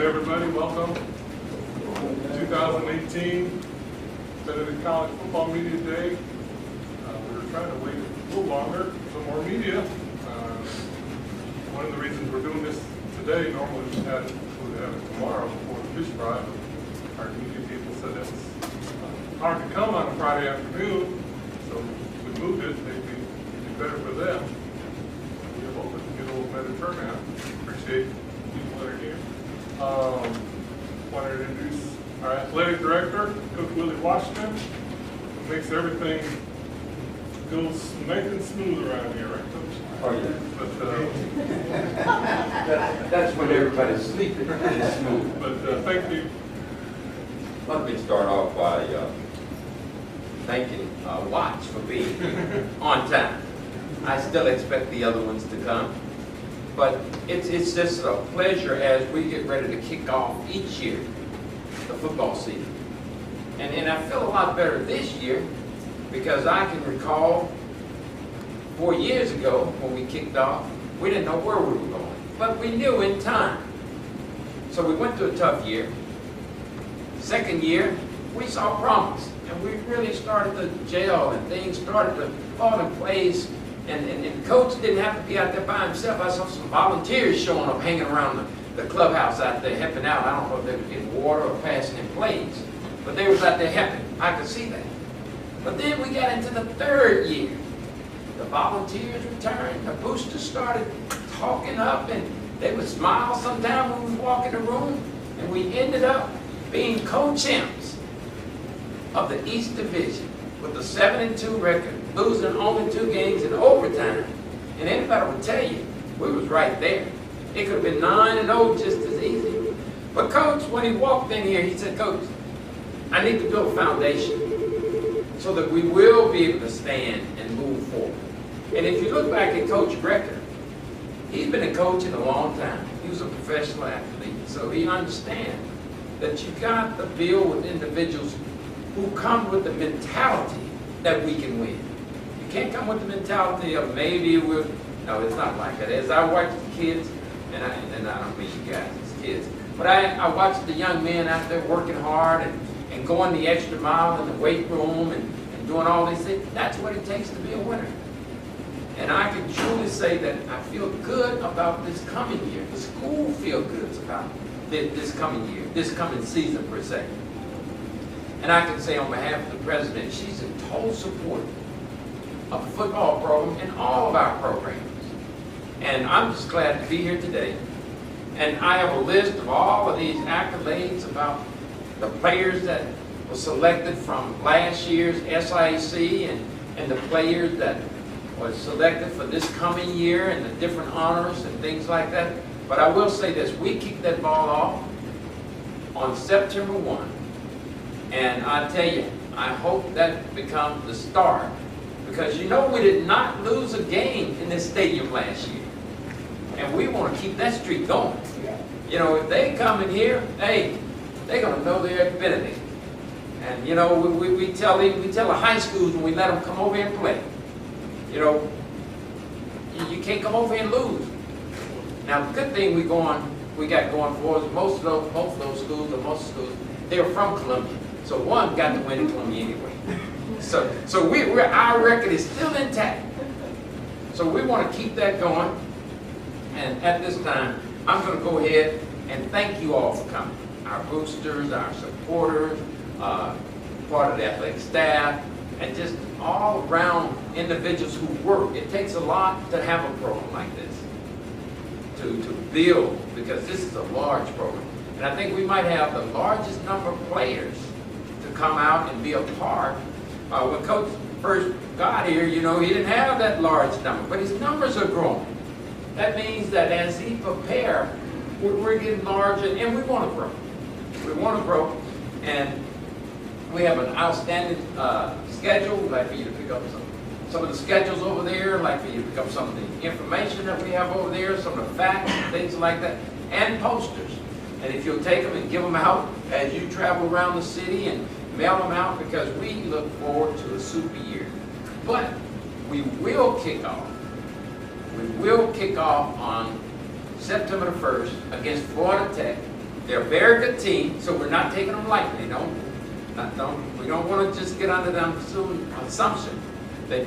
everybody. Welcome. 2018 Benedict College Football Media Day. We were trying to wait a little longer for more media. One of the reasons we're doing this today, normally we would have it tomorrow before the fish fry. Our media people said it was hard to come on a Friday afternoon, so we moved it. It'd be better for them. We hope we can get a little better turnout. Appreciate people that are here. Want to introduce our athletic director, Coach Willie Washington, who makes everything go nice and smooth around here, right, Coach? Oh, yeah. But, that's when everybody's sleeping. It's smooth. But thank you. Let me start off by thanking Watts for being on time. I still expect the other ones to come. But it's just a pleasure as we get ready to kick off each year, the football season. And I feel a lot better this year because I can recall 4 years ago when we kicked off, we didn't know where we were going, but we knew in time. So we went through a tough year. Second year, we saw promise, and we really started to gel, and things started to fall in place. And Coach didn't have to be out there by himself. I saw some volunteers showing up, hanging around the clubhouse out there, helping out. I don't know if they were getting water or passing in plates, but they was out there helping. I could see that. But then we got into the third year. The volunteers returned. The boosters started talking up, and they would smile sometime when we walk in the room. And we ended up being co-champs of the East Division with a 7-2 record, losing only 2 games in overtime. And anybody would tell you, we was right there. It could have been 9-0 just as easy. But Coach, when he walked in here, he said, Coach, I need to build a foundation so that we will be able to stand and move forward. And if you look back at Coach's record, he's been a coach in a long time. He was a professional athlete, so he understands that you got to build with individuals who come with the mentality that we can win. You can't come with the mentality of maybe we'll, no, it's not like that. As I watch the kids, and I don't mean you guys, it's kids, but I watch the young men out there working hard and going the extra mile in the weight room and doing all these things. That's what it takes to be a winner. And I can truly say that I feel good about this coming year. The school feels good about this coming year, this coming season per se. And I can say on behalf of the president, she's in total support of the football program and all of our programs. And I'm just glad to be here today. And I have a list of all of these accolades about the players that were selected from last year's SIAC and the players that were selected for this coming year and the different honors and things like that. But I will say this, we kicked that ball off on September 1. And I tell you, I hope that becomes the start. Because you know we did not lose a game in this stadium last year. And we want to keep that streak going. You know, if they come in here, hey, they're going to know they're at Benedict. And you know, we tell the high schools when we let them come over here and play. You know, you can't come over here and lose. Now, the good thing we got going for us, most of those schools, they're from Columbia. So one got to win in Columbia anyway. So our record is still intact. So we want to keep that going. And at this time, I'm going to go ahead and thank you all for coming. Our boosters, our supporters, part of the athletic staff, and just all around individuals who work. It takes a lot to have a program like this, to build, because this is a large program. And I think we might have the largest number of players to come out and be a part. When Coach first got here, you know, he didn't have that large number, but his numbers are growing. That means that as he prepares, we're getting larger, and we want to grow. We want to grow, and we have an outstanding schedule. We'd like for you to pick up some of the schedules over there. I'd like for you to pick up some of the information that we have over there, some of the facts and things like that, and posters. And if you'll take them and give them out as you travel around the city and mail them out, because we look forward to a super year. But we will kick off. We will kick off on September the 1st against Florida Tech They're a very good team, so we're not taking them lightly. We don't want to just get under the assumption that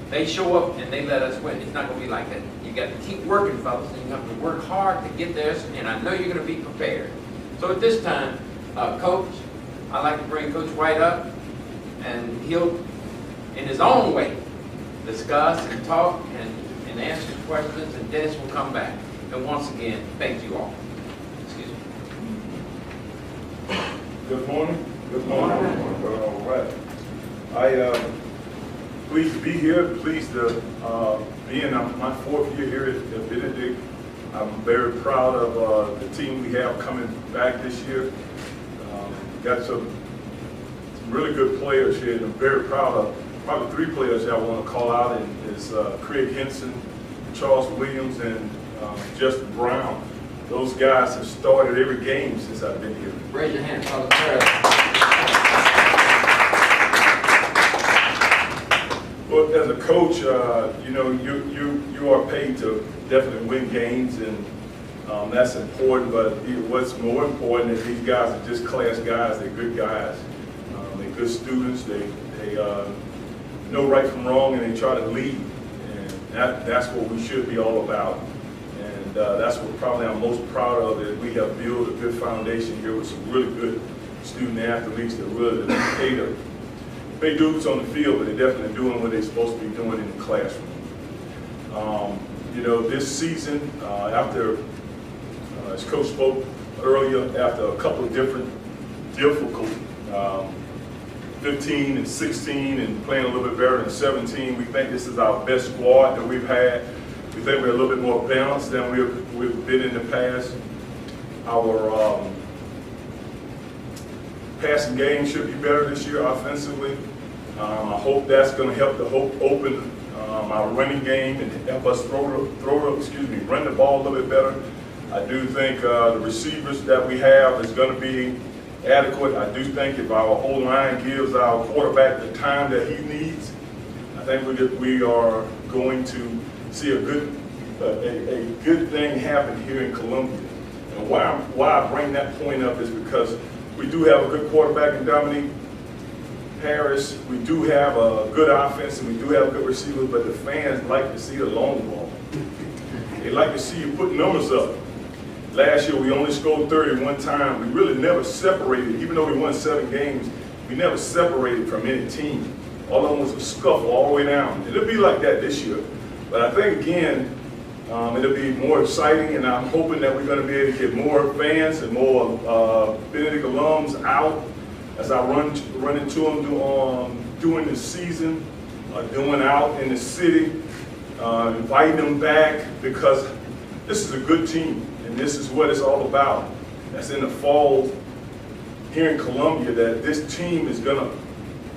they show up and they let us win. It's not going to be like that. You got to keep working, fellas, and you have to work hard to get there, and I know you're going to be prepared. So at this time, Coach, I'd like to bring Coach White up, and he'll, in his own way, discuss and talk and answer questions, and Dennis will come back. And once again, thank you all. Excuse me. Good morning. Good morning. All right. Pleased to be here. Pleased to be in my 4th year here at Benedict. I'm very proud of the team we have coming back this year. Got some really good players here, and I'm very proud of probably 3 players that I want to call out. And is Craig Henson, Charles Williams, and Justin Brown. Those guys have started every game since I've been here. Raise your hand, Father Perez. Well, as a coach, you know, you are paid to definitely win games, and that's important. But what's more important is these guys are just class guys. They're good guys. They're good students. They know right from wrong, and they try to lead. And that's what we should be all about. And that's what probably I'm most proud of, is we have built a good foundation here with some really good student athletes that really pay dudes on the field, but they're definitely doing what they're supposed to be doing in the classroom. You know, this season, after, as Coach spoke earlier, after a couple of different difficult 15 and 16 and playing a little bit better than 17, we think this is our best squad that we've had. We think we're a little bit more balanced than we've been in the past. Our passing game should be better this year offensively. I hope that's going to help to open our running game and help us run the ball a little bit better. I do think the receivers that we have is going to be adequate. I do think if our whole line gives our quarterback the time that he needs, I think we are going to see a good thing happen here in Columbia. And why I bring that point up is because we do have a good quarterback in Dominique Harris. We do have a good offense, and we do have good receivers, but the fans like to see the long ball. They like to see you put numbers up. Last year, we only scored 30 one time. We really never separated. Even though we won 7 games, we never separated from any team. All of them was a scuffle all the way down. It'll be like that this year. But I think, again, it'll be more exciting, and I'm hoping that we're going to be able to get more fans and more Benedict alums out as I run into them during the season, doing out in the city, inviting them back, because this is a good team, and this is what it's all about. That's in the fall here in Columbia, that this team is going to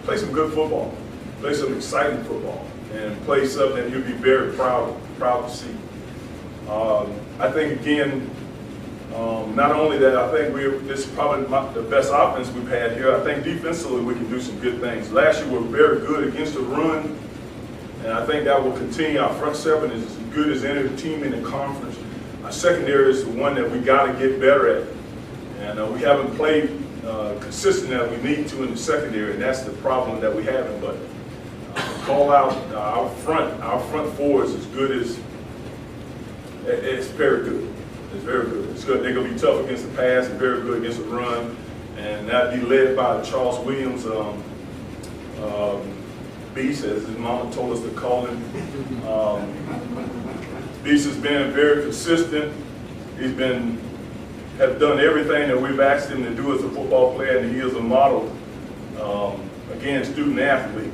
play some good football, play some exciting football, and play something that you'll be very proud to see. I think, again, not only that, I think this is probably the best offense we've had here. I think defensively we can do some good things. Last year we were very good against the run, and I think that will continue. Our front seven is as good as any team in the conference. Our secondary is the one that we got to get better at, and we haven't played consistent as we need to in the secondary, and that's the problem that we have. But call out our front four is as good as it's very good. It's very good. It's good. They're going to be tough against the pass and very good against the run. And that'll be led by Charles Williams, Beast, as his mama told us to call him. Beast has been very consistent. He's has done everything that we've asked him to do as a football player, and he is a model, again, student athlete.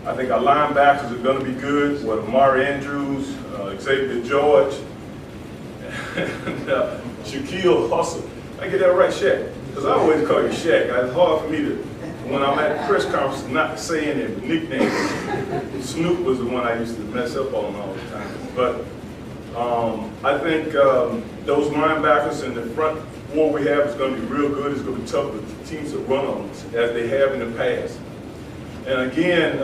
I think our linebackers are going to be good with Amari Andrews, Xavier George, and Shaquille Hustle. I get that right, Shaq? Because I always call you Shaq. It's hard for me to, when I'm at press conferences, not to say any nicknames. Snoop was the one I used to mess up on all the time. But I think those linebackers and the front four we have is going to be real good. It's going to be tough for the teams to run on us, as they have in the past. And again,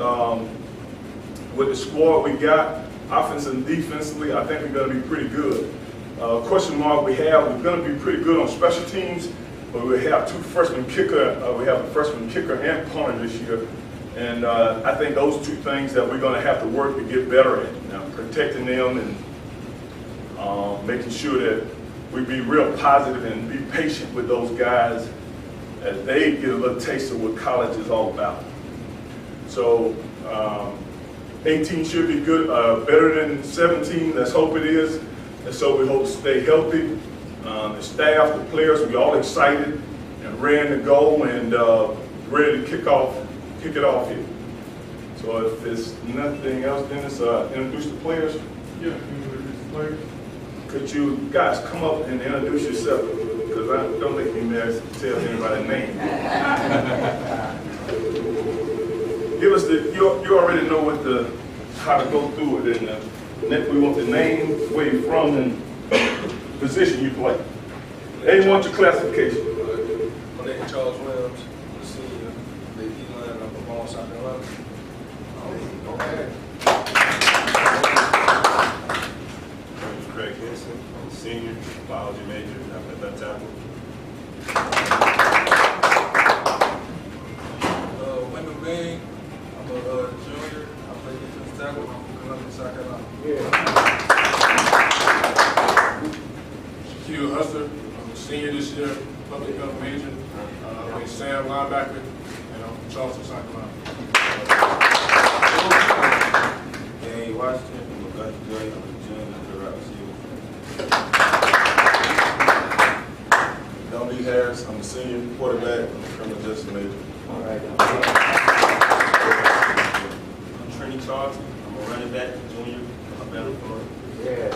with the squad we got, offensively and defensively, I think we're going to be pretty good. question mark we have, we're going to be pretty good on special teams, but we have two freshman kicker. We have a freshman kicker and punter this year. And I think those two things that we're going to have to work to get better at, protecting them and making sure that we be real positive and be patient with those guys as they get a little taste of what college is all about. So 18 should be good, better than 17. Let's hope it is. And so we hope to stay healthy. The staff, the players, we all excited and ready to go and ready to kick it off here. So if there's nothing else, Dennis, introduce the players. Yeah, introduce the players. Could you guys come up and introduce yourself? Because I don't think you guys tell anybody's name. Give us you already know how to go through it. And next we want the name, where you're from, and position you play. They want your classification. My name is Charles Williams. I'm a senior. Big E-line. I'm from Ball, South Carolina. Okay. My name is Craig Henson. I'm a senior, biology major. I'm at Untitled. Wyndham Bean. I'm a junior. I play defensive tackle. I'm from Columbia, South Carolina. Shaquille Husser. I'm a senior this year, public health major. I play Sam linebacker, and I'm from Charleston, South Carolina. Danny Washington. I'm a Gus Joy. I'm a junior. I'm a receiver. Don B. Harris, I'm a senior quarterback. I'm a criminal justice major. All right. I'm Trini Charlton. I'm a running back, junior. Alabama, Florida. Yeah.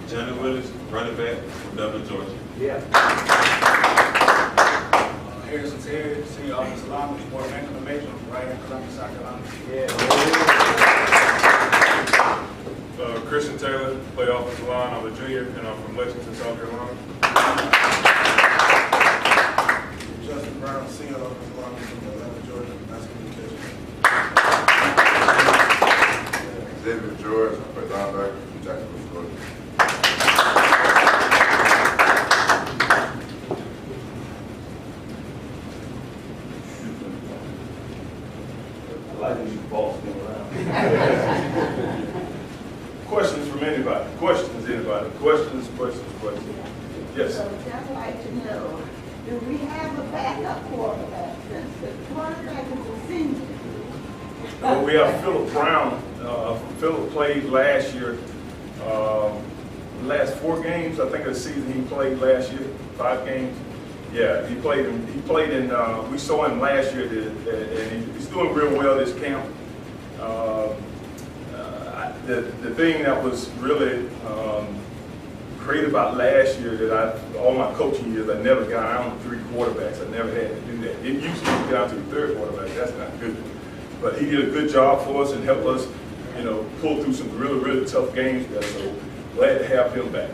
Johnny Willis, running back from Dublin, Georgia. Yeah. Harrison Terry, senior offensive lineman, sport management major, right in Columbia, South Carolina. Christian Taylor, play offensive line. I'm a junior, and I'm from Lexington, South Carolina. Justin Brown, senior offensive lineman from Atlanta, Georgia. Mass communication. David George, I play linebacker from Jacksonville, Florida. I like these balls going around. Questions from anybody? Questions, anybody? Questions. Yes. So I'd like to know, do we have a backup quarterback since the quarterback is a senior? We have Philip Brown. Philip played last year. Last 4 games, I think, of the season he played last year. 5 games. Yeah, he played in. We saw him last year, and he's doing real well this camp. The thing that was really great about last year that all my coaching years, I never got down to 3 quarterbacks. I never had to do that. It used to get down to the 3rd quarterback. That's not good. But he did a good job for us and helped us, pull through some really, really tough games there. So glad to have him back.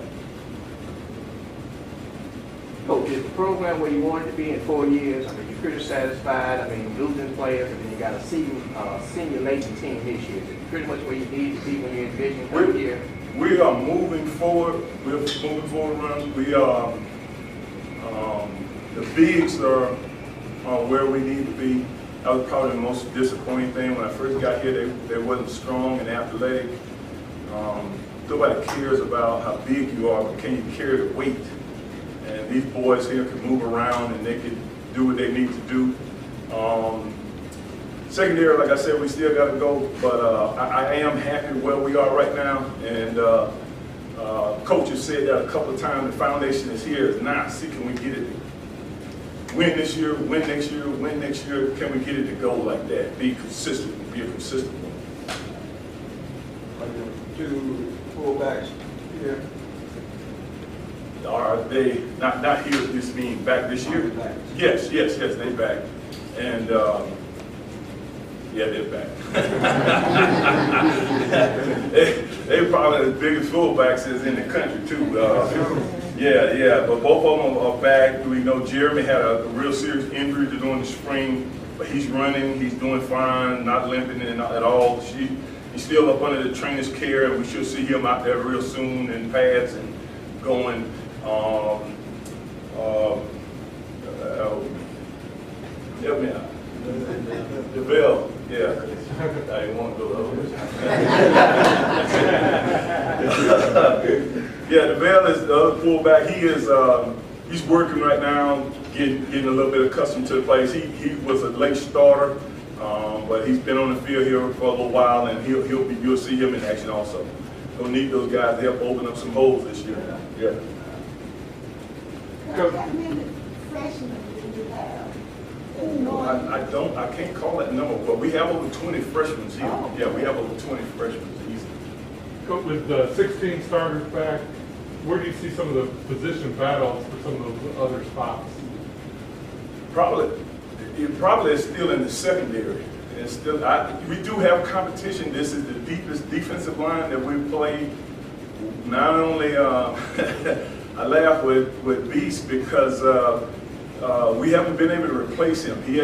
Coach, is the program where you wanted to be in 4 years? I mean, you're pretty satisfied. I mean, losing players, and then you got a senior laden team this year. Is it pretty much where you need to be when you're envisioning coming here? We are moving forward. We're moving forward, Ron. We are, the bigs are where we need to be. That was probably the most disappointing thing. When I first got here, they wasn't strong and athletic. Nobody cares about how big you are, but can you carry the weight? And these boys here can move around and they can do what they need to do. Secondary, like I said, we still got to go, but I am happy where we are right now. And Coach has said that a couple of times, the foundation is here. It's now. See, can we get it? Win this year, win next year, win next year. Can we get it to go like that? Be consistent, be a consistent one. Two fullbacks here. Are they not here? This mean back this year? Yes, they back, and yeah, they're back. they probably the biggest fullbacks is in the country too. Yeah, but both of them are back. We know Jeremy had a real serious injury during the spring, but he's running, he's doing fine, not limping at all. He's still up under the trainer's care, and we should see him out there real soon in pads and going. Help me out. DeVille, yeah. I didn't want to go over. Yeah, DeVille is the other fullback. He is he's working right now, getting a little bit accustomed to the place. He was a late starter, but he's been on the field here for a little while, and you'll see him in action also. We'll need those guys to help open up some holes this year. Yeah. How many freshmen do you have? I can't call that number, but we have over 20 freshmen here. Oh. Yeah, we have over 20 freshmen easily. With the 16 starters back, where do you see some of the position battles for some of those other spots? It probably is still in the secondary. It's still, we do have competition. This is the deepest defensive line that we've played. Not only, I laugh with Beast because we haven't been able to replace him. He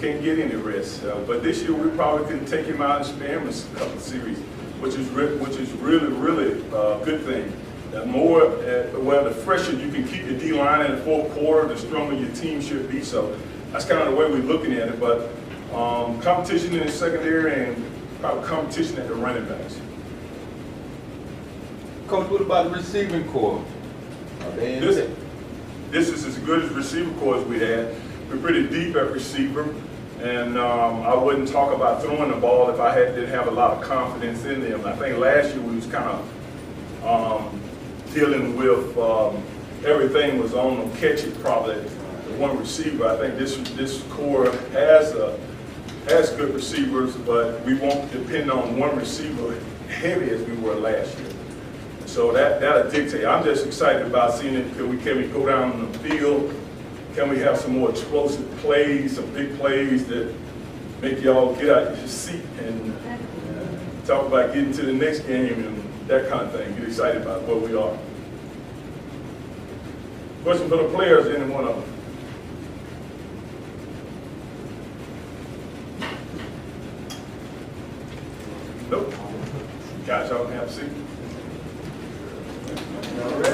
can't get any rest. But this year we probably can take him out and spare him a couple of series, which is really a good thing. The more, well, the fresher you can keep your D line in the fourth quarter, the stronger your team should be. So that's kind of the way we're looking at it. But competition in the secondary and probably competition at the running backs. Coach, what about the receiving corps? This is as good as receiver corps as we had. We're pretty deep at receiver, and I wouldn't talk about throwing the ball if I didn't have a lot of confidence in them. I think last year we was kind of dealing with everything was on them, catch it probably the one receiver. I think this corps has good receivers, but we won't depend on one receiver heavy as we were last year. So that'll dictate. I'm just excited about seeing it. Can we go down the field? Can we have some more explosive plays, some big plays that make y'all get out of your seat and talk about getting to the next game and that kind of thing. Get excited about where we are. Question for the players, any one of them? Nope. Guys, y'all can have a seat. All right.